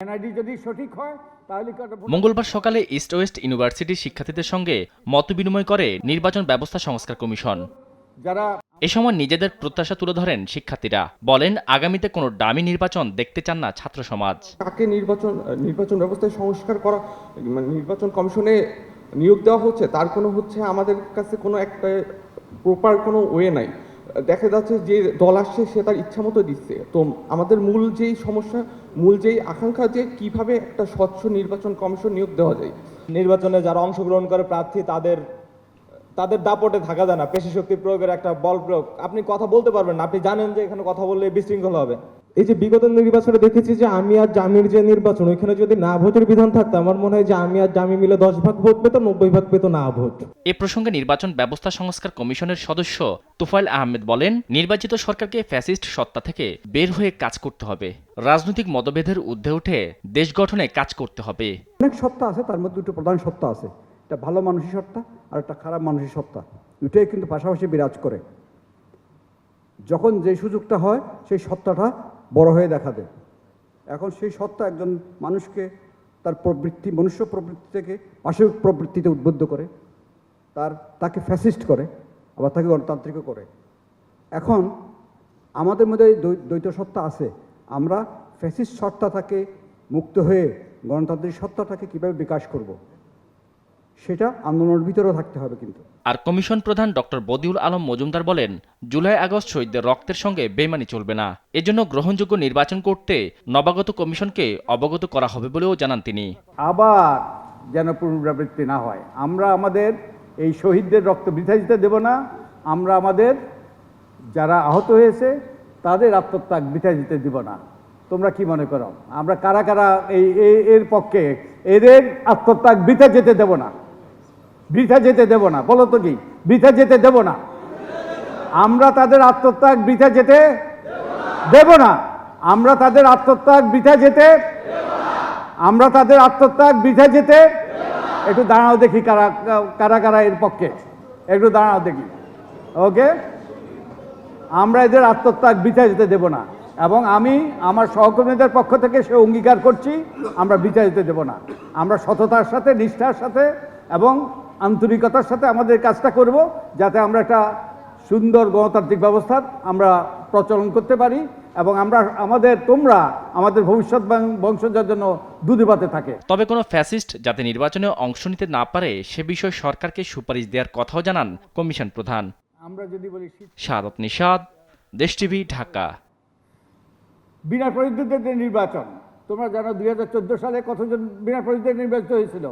NID যদি সঠিক হয় তাহলে মঙ্গলবার সকালে ইস্ট ওয়েস্ট ইউনিভার্সিটির শিক্ষার্থীদের সঙ্গে মতবিনিময় করে নির্বাচন ব্যবস্থা সংস্কার কমিশন। যারা এ সময় নিজেদের প্রত্যাশা তুলে ধরেন শিক্ষার্থীরা, বলেন আগামীতে কোনো ডামি নির্বাচন দেখতে চান না ছাত্র সমাজ। কাকে নির্বাচন ব্যবস্থায় সংস্কার করা, মানে নির্বাচন কমিশনে নিয়োগ দেওয়া হচ্ছে তার কোনো আমাদের কাছে কোনো একটা প্রপার কোনো ওয়ে নাই। দেখা যাচ্ছে যে দল আসছে সে তার ইচ্ছা মতো দিচ্ছে। তো আমাদের মূল যেই সমস্যা, মূল যেই আকাঙ্ক্ষা যে কিভাবে একটা স্বচ্ছ নির্বাচন কমিশন নিয়োগ দেওয়া যায়। নির্বাচনে যারা অংশগ্রহণ করে প্রার্থী তাদের দাপটে থাকা যায় না। পেশি শক্তি প্রয়োগের একটা বল প্রয়োগ, আপনি কথা বলতে পারবেন না, আপনি জানেন যে এখানে কথা বললে বিশৃঙ্খল হবে। এই যে বিগত নির্বাচনে দেখেছি যে আমি আর জামির যে নির্বাচন, ওইখানে যদি না ভোটের বিধান থাকতো আমার মনে হয় যে আমি আর জামি মিলে 10 ভাগ ভোট পেত, 90 ভাগ পেত না ভোট। এ প্রসঙ্গে নির্বাচন ব্যবস্থা সংস্কার কমিশনের সদস্য তুফাইল আহমেদ বলেন, নির্বাচিত সরকারকে ফ্যাসিস্ট সত্তা থেকে বের হয়ে কাজ করতে হবে। রাজনৈতিক মতভেদের ঊর্ধ্বে উঠে দেশ গঠনে কাজ করতে হবে। অনেক সত্তা আছে, তার মধ্যে দুটো প্রধান সত্তা আছে, একটা ভালো মানসিক সত্তা আর একটা খারাপ মানসিক সত্তা। দুটোই কিন্তু পাশাপাশি বিরাজ করে। যখন যে সুযোগটা হয় সেই সত্তাটা বড় হয়ে দেখা দেয়। এখন সেই সত্তা একজন মানুষকে তার মনুষ্য প্রবৃত্তি থেকে পাশবিক প্রবৃত্তিতে উদ্বুদ্ধ করে, তাকে ফ্যাসিস্ট করে, আবার তাকে গণতান্ত্রিকও করে। এখন আমাদের মধ্যে দ্বৈত সত্তা আছে। আমরা ফ্যাসিস্ট সত্তা থেকে মুক্ত হয়ে গণতান্ত্রিক সত্তাটাকে কীভাবে বিকাশ করব, সেটা আন্দোলনের ভিতরেও থাকতে হবে। কিন্তু আর কমিশন প্রধান ডক্টর বদিউল আলম মজুমদার বলেন, জুলাই আগস্ট শহীদদের রক্তের সঙ্গে বেইমানি চলবে না। এজন্য গ্রহণযোগ্য নির্বাচন করতে নবাগত কমিশনকে অবগত করা হবে বলেও জানান তিনি। আবার যেন পুনরাবৃত্তি না হয়, আমরা আমাদের এই শহীদদের রক্ত বৃথা দিতে দেব না। আমরা আমাদের যারা আহত হয়েছে তাদের আত্মত্যাগ বৃথা দিতে দিব না। তোমরা কি মনে করো আমরা কারা কারা এর পক্ষে? এদের আত্মত্যাগ বৃথা যেতে দেব না, বৃথা যেতে দেব না। বলো তো কি, বৃথা যেতে দেব না। আমরা তাদের আত্মত্যাগ বৃথা যেতে দেব না। আমরা তাদের আত্মত্যাগ বৃথা যেতে আমরা তাদের আত্মত্যাগ বৃথা যেতে একটু দাঁড়াও দেখি কারা কারা এর পক্ষে, একটু দাঁড়াও দেখি। ওকে, আমরা এদের আত্মত্যাগ বৃথা যেতে দেব না, এবং আমি আমার সহকর্মীদের পক্ষ থেকে সে অঙ্গীকার করছি আমরা বৃথা যেতে দেব না। আমরা সততার সাথে, নিষ্ঠার সাথে এবং আন্তরিকতার সাথে আমাদের কাজটা করব, যাতে আমরা একটা সুন্দর গণতান্ত্রিক ব্যবস্থার আমরা প্রচলন করতে পারি এবং তোমরা আমাদের ভবিষ্যৎ বংশধর জন্য দুধে ভাতে থাকে। তবে কোনো ফ্যাসিস্ট যাতে নির্বাচনে অংশ নিতে না পারে সে বিষয়ে সরকারকে সুপারিশ দেওয়ার কথাও জানান কমিশন প্রধান। আমরা যদি বলি শাহাদাত নিশাত, দেশ টিভি, ঢাকা। বিনা প্রতিদ্বন্দ্বিতার নির্বাচন, তোমরা জানো 2014 সালে কতজন বিনা প্রতিদ্বন্দ্বিতা নির্বাচিত হয়েছিল?